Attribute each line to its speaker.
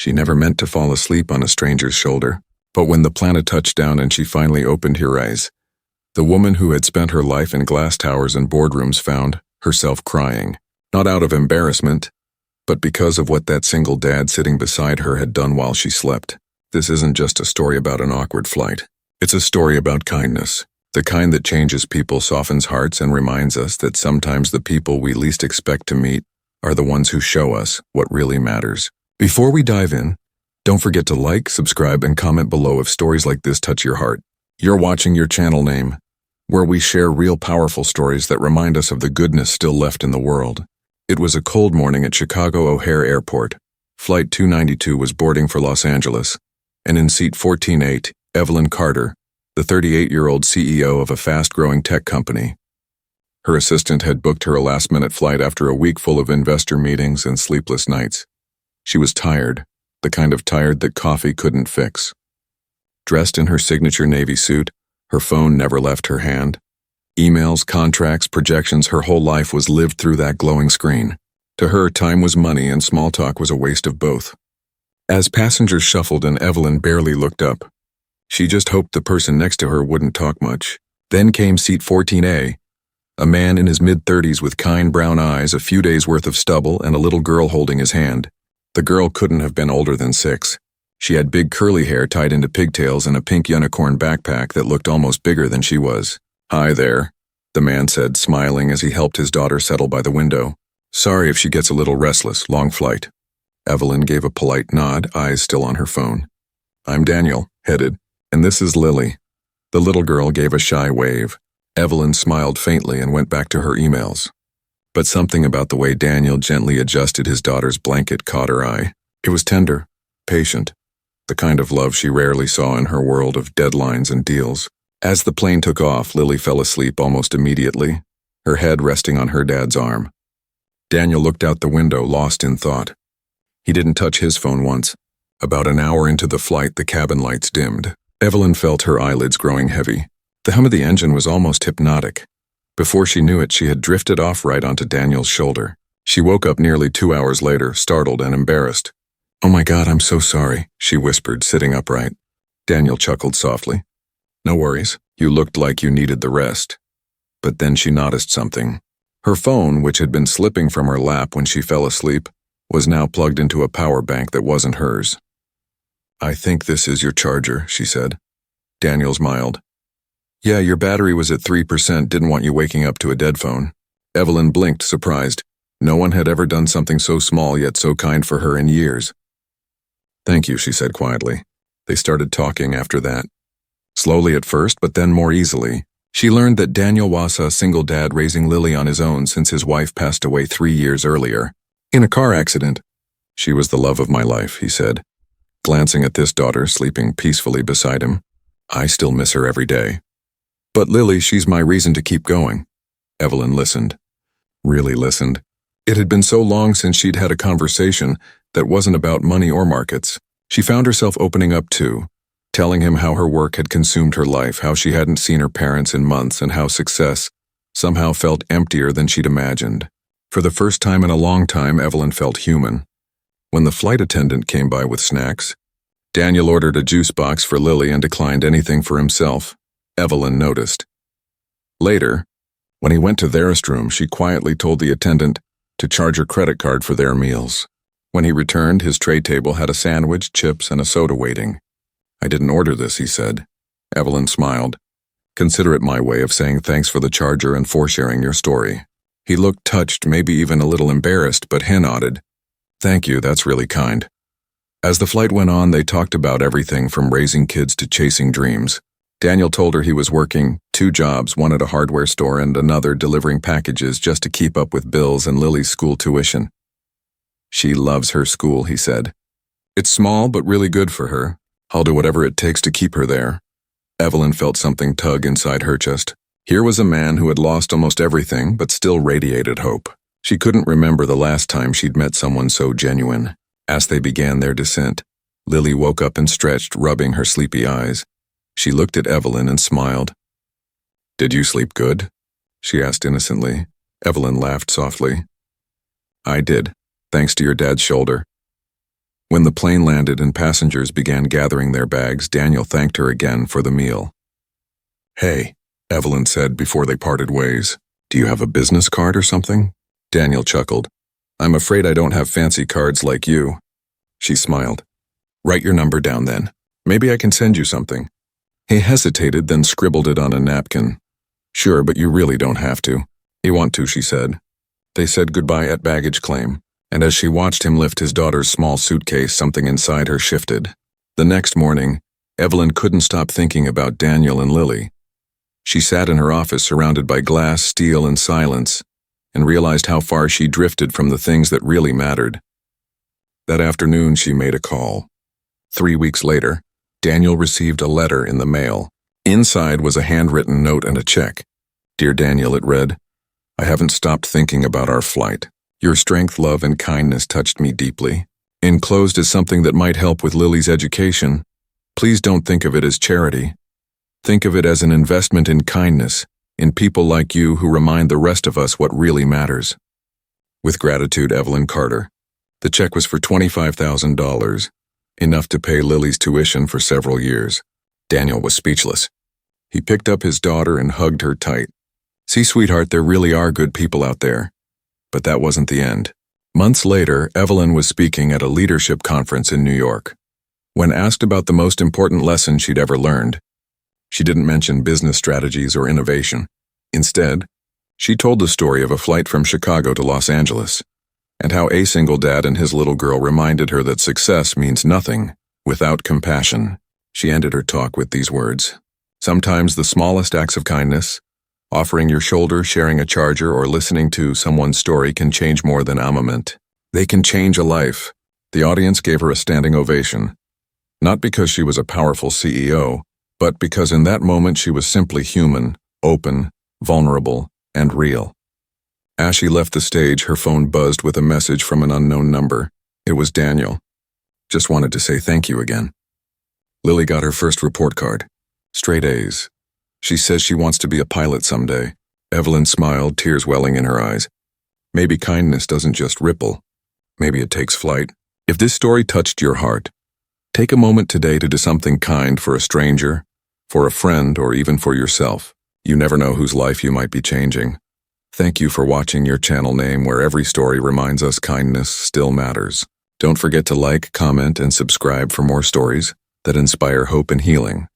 Speaker 1: She never meant to fall asleep on a stranger's shoulder. But when the planet touched down and she finally opened her eyes, the woman who had spent her life in glass towers and boardrooms found herself crying, not out of embarrassment, but because of what that single dad sitting beside her had done while she slept. This isn't just a story about an awkward flight. It's a story about kindness, the kind that changes people, softens hearts, and reminds us that sometimes the people we least expect to meet are the ones who show us what really matters. Before we dive in, don't forget to like, subscribe, and comment below if stories like this touch your heart. You're watching Your Channel Name, where we share real powerful stories that remind us of the goodness still left in the world. It was a cold morning at Chicago O'Hare Airport. Flight 292 was boarding for Los Angeles, and in seat 14A, Evelyn Carter, the 38-year-old CEO of a fast-growing tech company. Her assistant had booked her a last-minute flight after a week full of investor meetings and sleepless nights. She was tired, the kind of tired that coffee couldn't fix. Dressed in her signature navy suit, her phone never left her hand. Emails, contracts, projections, her whole life was lived through that glowing screen. To her, time was money and small talk was a waste of both. As passengers shuffled and Evelyn barely looked up, she just hoped the person next to her wouldn't talk much. Then came seat 14A, a man in his mid-30s with kind brown eyes, a few days' worth of stubble, and a little girl holding his hand. The girl couldn't have been older than 6. She had big curly hair tied into pigtails and a pink unicorn backpack that looked almost bigger than she was. "Hi there," the man said, smiling as he helped his daughter settle by the window. "Sorry if she gets a little restless, long flight." Evelyn gave a polite nod, eyes still on her phone. "I'm Daniel, headed, and this is Lily." The little girl gave a shy wave. Evelyn smiled faintly and went back to her emails. But something about the way Daniel gently adjusted his daughter's blanket caught her eye. It was tender, patient, the kind of love she rarely saw in her world of deadlines and deals. As the plane took off, Lily fell asleep almost immediately, her head resting on her dad's arm. Daniel looked out the window, lost in thought. He didn't touch his phone once. About an hour into the flight, the cabin lights dimmed. Evelyn felt her eyelids growing heavy. The hum of the engine was almost hypnotic. Before she knew it, she had drifted off right onto Daniel's shoulder. She woke up nearly 2 hours later, startled and embarrassed. "Oh my God, I'm so sorry," she whispered, sitting upright. Daniel chuckled softly. "No worries. You looked like you needed the rest." But then she noticed something. Her phone, which had been slipping from her lap when she fell asleep, was now plugged into a power bank that wasn't hers. "I think this is your charger," she said. Daniel smiled. "Yeah, your battery was at 3%, didn't want you waking up to a dead phone." Evelyn blinked, surprised. No one had ever done something so small yet so kind for her in years. "Thank you," she said quietly. They started talking after that. Slowly at first, but then more easily. She learned that Daniel was a single dad raising Lily on his own since his wife passed away 3 years earlier. In a car accident. "She was the love of my life," he said, glancing at this daughter sleeping peacefully beside him. "I still miss her every day. But Lily, she's my reason to keep going." Evelyn listened. Really listened. It had been so long since she'd had a conversation that wasn't about money or markets. She found herself opening up too, telling him how her work had consumed her life, how she hadn't seen her parents in months, and how success somehow felt emptier than she'd imagined. For the first time in a long time, Evelyn felt human. When the flight attendant came by with snacks, Daniel ordered a juice box for Lily and declined anything for himself. Evelyn noticed. Later, when he went to their restroom, she quietly told the attendant to charge her credit card for their meals. When he returned, his tray table had a sandwich, chips, and a soda waiting. "I didn't order this," he said. Evelyn smiled. "Consider it my way of saying thanks for the charger and for sharing your story." He looked touched, maybe even a little embarrassed, but he nodded. "Thank you, that's really kind." As the flight went on, they talked about everything from raising kids to chasing dreams. Daniel told her he was working 2 jobs, one at a hardware store and another delivering packages just to keep up with bills and Lily's school tuition. "She loves her school," he said. "It's small but really good for her. I'll do whatever it takes to keep her there." Evelyn felt something tug inside her chest. Here was a man who had lost almost everything but still radiated hope. She couldn't remember the last time she'd met someone so genuine. As they began their descent, Lily woke up and stretched, rubbing her sleepy eyes. She looked at Evelyn and smiled. "Did you sleep good?" she asked innocently. Evelyn laughed softly. "I did, thanks to your dad's shoulder." When the plane landed and passengers began gathering their bags, Daniel thanked her again for the meal. "Hey," Evelyn said before they parted ways. "Do you have a business card or something?" Daniel chuckled. "I'm afraid I don't have fancy cards like you." She smiled. "Write your number down then. Maybe I can send you something." He hesitated, then scribbled it on a napkin. "Sure, but you really don't have to." "You want to," she said. They said goodbye at baggage claim, and as she watched him lift his daughter's small suitcase, something inside her shifted. The next morning, Evelyn couldn't stop thinking about Daniel and Lily. She sat in her office surrounded by glass, steel, and silence, and realized how far she drifted from the things that really mattered. That afternoon, she made a call. 3 weeks later, Daniel received a letter in the mail. Inside was a handwritten note and a check. "Dear Daniel," it read, "I haven't stopped thinking about our flight. Your strength, love, and kindness touched me deeply. Enclosed is something that might help with Lily's education. Please don't think of it as charity. Think of it as an investment in kindness, in people like you who remind the rest of us what really matters. With gratitude, Evelyn Carter." The check was for $25,000, enough to pay Lily's tuition for several years. Daniel was speechless. He picked up his daughter and hugged her tight. "See, sweetheart, there really are good people out there." But that wasn't the end. Months later, Evelyn was speaking at a leadership conference in New York. When asked about the most important lesson she'd ever learned, she didn't mention business strategies or innovation. Instead, she told the story of a flight from Chicago to Los Angeles, and how a single dad and his little girl reminded her that success means nothing without compassion. She ended her talk with these words: "Sometimes the smallest acts of kindness, offering your shoulder, sharing a charger, or listening to someone's story can change more than a moment. They can change a life." The audience gave her a standing ovation, not because she was a powerful CEO, but because in that moment she was simply human, open, vulnerable, and real. As she left the stage, her phone buzzed with a message from an unknown number. It was Daniel. "Just wanted to say thank you again." Lily got her first report card. Straight A's. She says she wants to be a pilot someday. Evelyn smiled, tears welling in her eyes. Maybe kindness doesn't just ripple. Maybe it takes flight. If this story touched your heart, take a moment today to do something kind for a stranger, for a friend, or even for yourself. You never know whose life you might be changing. Thank you for watching Your Channel Name, where every story reminds us kindness still matters. Don't forget to like, comment, and subscribe for more stories that inspire hope and healing.